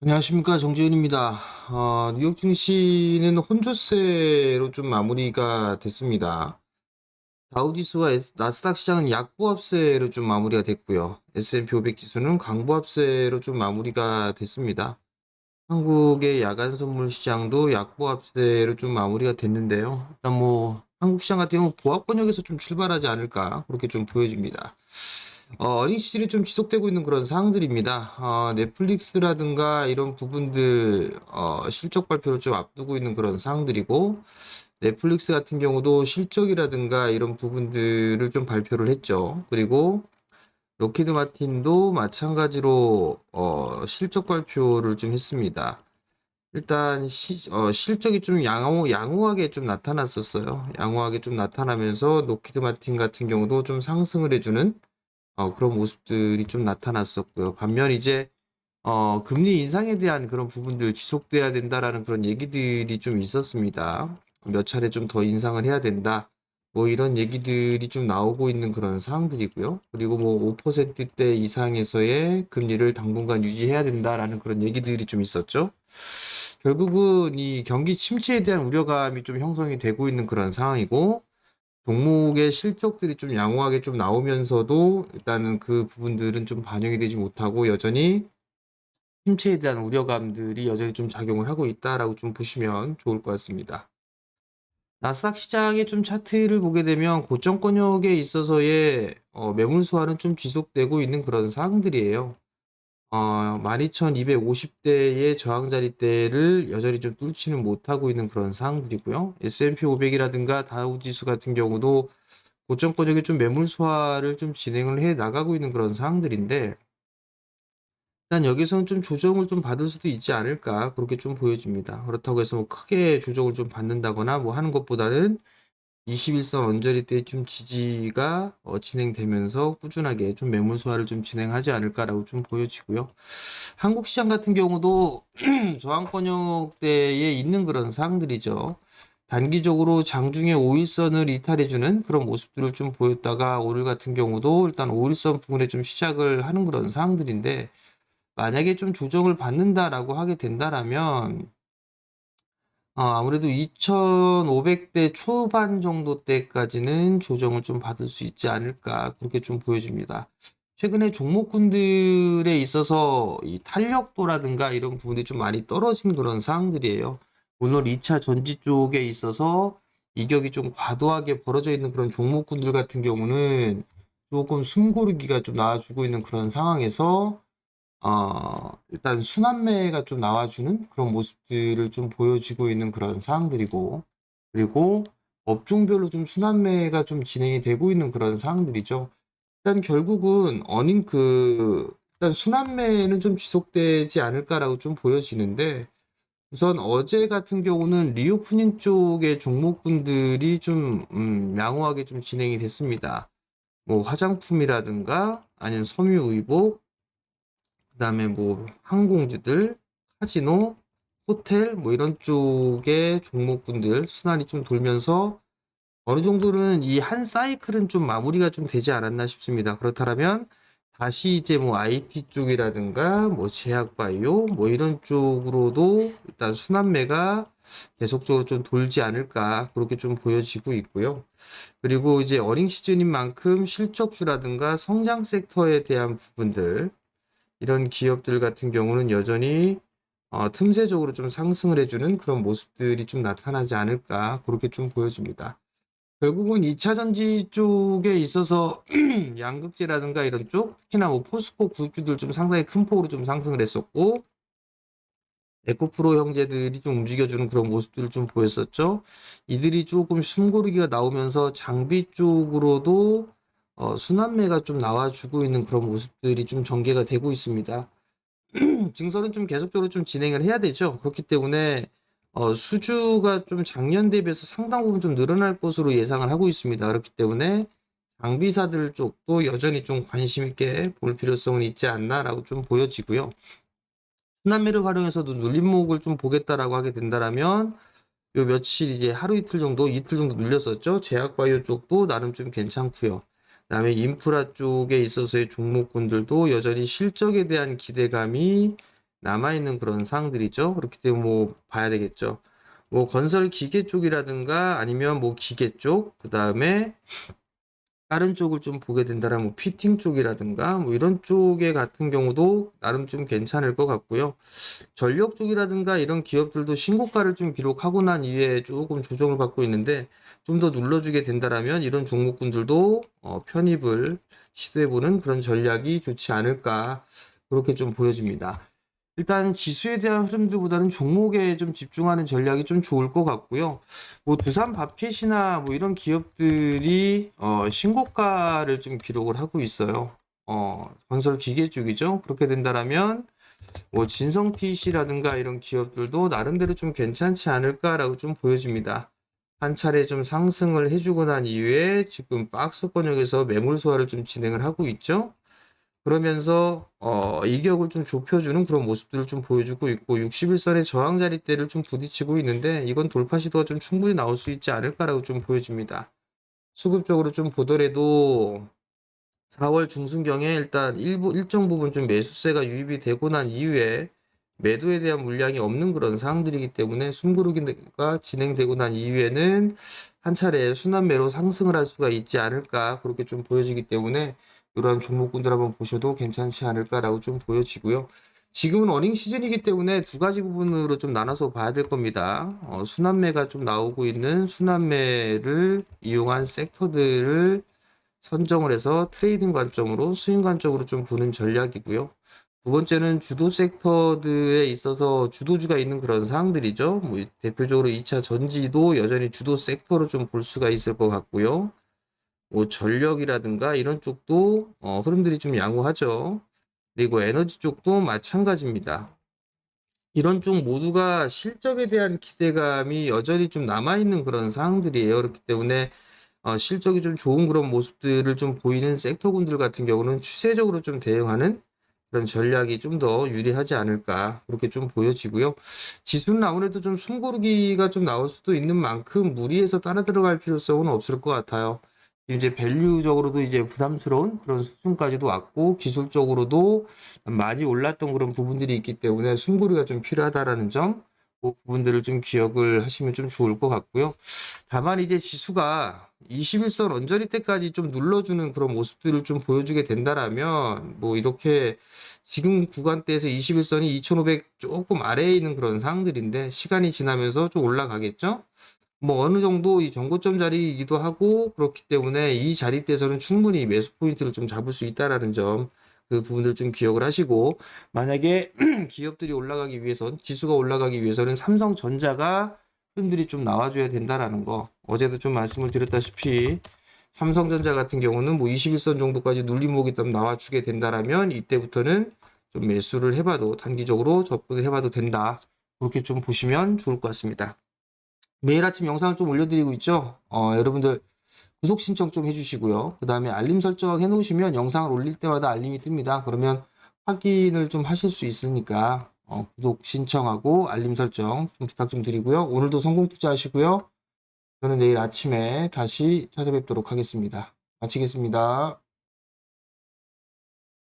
안녕하십니까, 정재윤입니다. 뉴욕 증시는 혼조세로 좀 마무리가 됐습니다. 다우지수와 나스닥 시장은 약보합세로 좀 마무리가 됐고요. S&P 500 지수는 강보합세로 좀 마무리가 됐습니다. 한국의 야간 선물 시장도 약보합세로 좀 마무리가 됐는데요. 일단 한국 시장 같은 경우 보합권역에서 좀 출발하지 않을까 그렇게 좀 보여집니다. 어닝 시즌이 좀 지속되고 있는 그런 상황들입니다. 넷플릭스라든가 이런 부분들 실적 발표를 좀 앞두고 있는 그런 상황들이고, 넷플릭스 같은 경우도 실적이라든가 이런 부분들을 좀 발표를 했죠. 그리고 로키드 마틴도 마찬가지로 실적 발표를 좀 했습니다. 일단 실적이 좀 양호하게 좀 나타났었어요. 양호하게 좀 나타나면서 로키드 마틴 같은 경우도 좀 상승을 해주는 그런 모습들이 좀 나타났었고요. 반면 이제 금리 인상에 대한 그런 부분들 지속돼야 된다라는 그런 얘기들이 좀 있었습니다. 몇 차례 좀 더 인상을 해야 된다. 뭐 이런 얘기들이 좀 나오고 있는 그런 상황들이고요. 그리고 뭐 5%대 이상에서의 금리를 당분간 유지해야 된다라는 그런 얘기들이 좀 있었죠. 결국은 이 경기 침체에 대한 우려감이 좀 형성이 되고 있는 그런 상황이고, 종목의 실적들이 좀 양호하게 좀 나오면서도 일단은 그 부분들은 좀 반영이 되지 못하고 여전히 침체에 대한 우려감들이 여전히 좀 작용을 하고 있다라고 좀 보시면 좋을 것 같습니다. 나스닥 시장의 좀 차트를 보게 되면 고점권역에 있어서의 매물 소화는 좀 지속되고 있는 그런 상황들이에요. 12,250대의 저항 자리대를 여전히 좀 뚫지는 못하고 있는 그런 상황들이고요. S&P 500이라든가 다우지수 같은 경우도 고점권역에 좀 매물 소화를 좀 진행을 해 나가고 있는 그런 상황들인데, 일단 여기서는 좀 조정을 좀 받을 수도 있지 않을까 그렇게 좀 보여집니다. 그렇다고 해서 뭐 크게 조정을 좀 받는다거나 뭐 하는 것보다는 21선 언저리 때 좀 지지가 진행되면서 꾸준하게 좀 매물 소화를 좀 진행하지 않을까라고 좀 보여지고요. 한국 시장 같은 경우도 저항권역대에 있는 그런 상황들이죠. 단기적으로 장중에 5일선을 이탈해주는 그런 모습들을 좀 보였다가 오늘 같은 경우도 일단 5일선 부분에 좀 시작을 하는 그런 상황들인데, 만약에 좀 조정을 받는다라고 하게 된다라면 아무래도 2,500대 초반 정도 때까지는 조정을 좀 받을 수 있지 않을까 그렇게 좀 보여집니다. 최근에 종목군들에 있어서 이 탄력도라든가 이런 부분이 좀 많이 떨어진 그런 상황들이에요. 물론 2차 전지 쪽에 있어서 이격이 좀 과도하게 벌어져 있는 그런 종목군들 같은 경우는 조금 숨고르기가 좀 나와주고 있는 그런 상황에서 일단 순환매가 좀 나와주는 그런 모습들을 좀 보여주고 있는 그런 상황들이고, 그리고 업종별로 좀 순환매가 좀 진행이 되고 있는 그런 상황들이죠. 일단 결국은 일단 순환매는 좀 지속되지 않을까라고 좀 보여지는데, 우선 어제 같은 경우는 리오프닝 쪽의 종목군들이 좀 양호하게 좀 진행이 됐습니다. 뭐 화장품이라든가 아니면 섬유의복, 그다음에 뭐 항공주들, 카지노, 호텔 뭐 이런 쪽의 종목군들 순환이 좀 돌면서 어느 정도는 이 한 사이클은 좀 마무리가 좀 되지 않았나 싶습니다. 그렇다면 다시 이제 뭐 IT 쪽이라든가 뭐 제약바이오 뭐 이런 쪽으로도 일단 순환매가 계속적으로 좀 돌지 않을까 그렇게 좀 보여지고 있고요. 그리고 이제 어닝 시즌인 만큼 실적주라든가 성장 섹터에 대한 부분들, 이런 기업들 같은 경우는 여전히 틈새적으로 좀 상승을 해주는 그런 모습들이 좀 나타나지 않을까 그렇게 좀 보여집니다. 결국은 2차 전지 쪽에 있어서 양극재라든가 이런 쪽, 특히나 뭐 포스코 그룹주들 좀 상당히 큰 폭으로 좀 상승을 했었고, 에코프로 형제들이 좀 움직여주는 그런 모습들을 좀 보였었죠. 이들이 조금 숨고르기가 나오면서 장비 쪽으로도 순환매가 좀 나와주고 있는 그런 모습들이 좀 전개가 되고 있습니다. 증설은 좀 계속적으로 좀 진행을 해야 되죠. 그렇기 때문에 수주가 좀 작년 대비해서 상당 부분 좀 늘어날 것으로 예상을 하고 있습니다. 그렇기 때문에 장비사들 쪽도 여전히 좀 관심 있게 볼 필요성은 있지 않나라고 좀 보여지고요. 순환매를 활용해서도 눌림목을 좀 보겠다라고 하게 된다라면 요 며칠 이제 하루 이틀 정도 눌렸었죠. 제약바이오 쪽도 나름 좀 괜찮고요. 그다음에 인프라 쪽에 있어서의 종목군들도 여전히 실적에 대한 기대감이 남아있는 그런 사항들이죠. 그렇기 때문에 뭐 봐야 되겠죠. 뭐 건설 기계 쪽이라든가 아니면 뭐 기계 쪽, 그 다음에 다른 쪽을 좀 보게 된다면 뭐 피팅 쪽이라든가 뭐 이런 쪽에 같은 경우도 나름 좀 괜찮을 것 같고요. 전력 쪽이라든가 이런 기업들도 신고가를 좀 기록하고 난 이후에 조금 조정을 받고 있는데 좀 더 눌러주게 된다라면 이런 종목군들도 편입을 시도해보는 그런 전략이 좋지 않을까 그렇게 좀 보여집니다. 일단 지수에 대한 흐름들보다는 종목에 좀 집중하는 전략이 좀 좋을 것 같고요. 뭐 두산 밥켓이나 뭐 이런 기업들이 신고가를 좀 기록을 하고 있어요. 건설 기계 쪽이죠. 그렇게 된다라면 뭐 진성 TC라든가 이런 기업들도 나름대로 좀 괜찮지 않을까라고 좀 보여집니다. 한 차례 좀 상승을 해주고 난 이후에 지금 박스권역에서 매물 소화를 좀 진행을 하고 있죠. 그러면서 이격을 좀 좁혀주는 그런 모습들을 좀 보여주고 있고 61선의 저항 자리대를 좀 부딪히고 있는데 이건 돌파 시도가 좀 충분히 나올 수 있지 않을까라고 좀 보여집니다. 수급적으로 좀 보더라도 4월 중순경에 일단 일정 부분 좀 매수세가 유입이 되고 난 이후에 매도에 대한 물량이 없는 그런 상황들이기 때문에 숨고르기가 진행되고 난 이후에는 한 차례 순환매로 상승을 할 수가 있지 않을까 그렇게 좀 보여지기 때문에 이러한 종목군들 한번 보셔도 괜찮지 않을까라고 좀 보여지고요. 지금은 어닝 시즌이기 때문에 두 가지 부분으로 좀 나눠서 봐야 될 겁니다. 순환매가 좀 나오고 있는 순환매를 이용한 섹터들을 선정을 해서 트레이딩 관점으로 수익 관점으로 좀 보는 전략이고요. 두 번째는 주도 섹터들에 있어서 주도주가 있는 그런 사항들이죠. 뭐 대표적으로 2차 전지도 여전히 주도 섹터로 좀 볼 수가 있을 것 같고요. 뭐 전력이라든가 이런 쪽도 흐름들이 좀 양호하죠. 그리고 에너지 쪽도 마찬가지입니다. 이런 쪽 모두가 실적에 대한 기대감이 여전히 좀 남아있는 그런 상황들이에요. 그렇기 때문에 실적이 좀 좋은 그런 모습들을 좀 보이는 섹터군들 같은 경우는 추세적으로 좀 대응하는 그런 전략이 좀 더 유리하지 않을까 그렇게 좀 보여지고요. 지수는 아무래도 좀 숨고르기가 좀 나올 수도 있는 만큼 무리해서 따라 들어갈 필요성은 없을 것 같아요. 이제 밸류적으로도 이제 부담스러운 그런 수준까지도 왔고 기술적으로도 많이 올랐던 그런 부분들이 있기 때문에 숨고르기가 좀 필요하다라는 점, 그 부분들을 좀 기억을 하시면 좀 좋을 것 같고요. 다만 이제 지수가 21선 언저리 때까지 좀 눌러주는 그런 모습들을 좀 보여주게 된다라면 뭐 이렇게 지금 구간대에서 21선이 2500 조금 아래에 있는 그런 상황들인데 시간이 지나면서 좀 올라가겠죠. 뭐 어느 정도 이 정고점 자리이기도 하고 그렇기 때문에 이 자리대에서는 충분히 매수 포인트를 좀 잡을 수 있다라는 점, 그 부분들 좀 기억을 하시고 만약에 기업들이 올라가기 위해선 지수가 올라가기 위해서는 삼성전자가 흔들이 좀 나와줘야 된다라는 거, 어제도 좀 말씀을 드렸다시피 삼성전자 같은 경우는 뭐 21선 정도까지 눌림목이 좀 나와주게 된다라면 이때부터는 좀 매수를 해봐도 단기적으로 접근을 해봐도 된다, 그렇게 좀 보시면 좋을 것 같습니다. 매일 아침 영상을 좀 올려드리고 있죠. 여러분들 구독 신청 좀 해주시고요. 그 다음에 알림 설정 해놓으시면 영상을 올릴 때마다 알림이 뜹니다. 그러면 확인을 좀 하실 수 있으니까 구독 신청하고 알림 설정 좀 부탁 좀 드리고요. 오늘도 성공 투자하시고요. 저는 내일 아침에 다시 찾아뵙도록 하겠습니다. 마치겠습니다.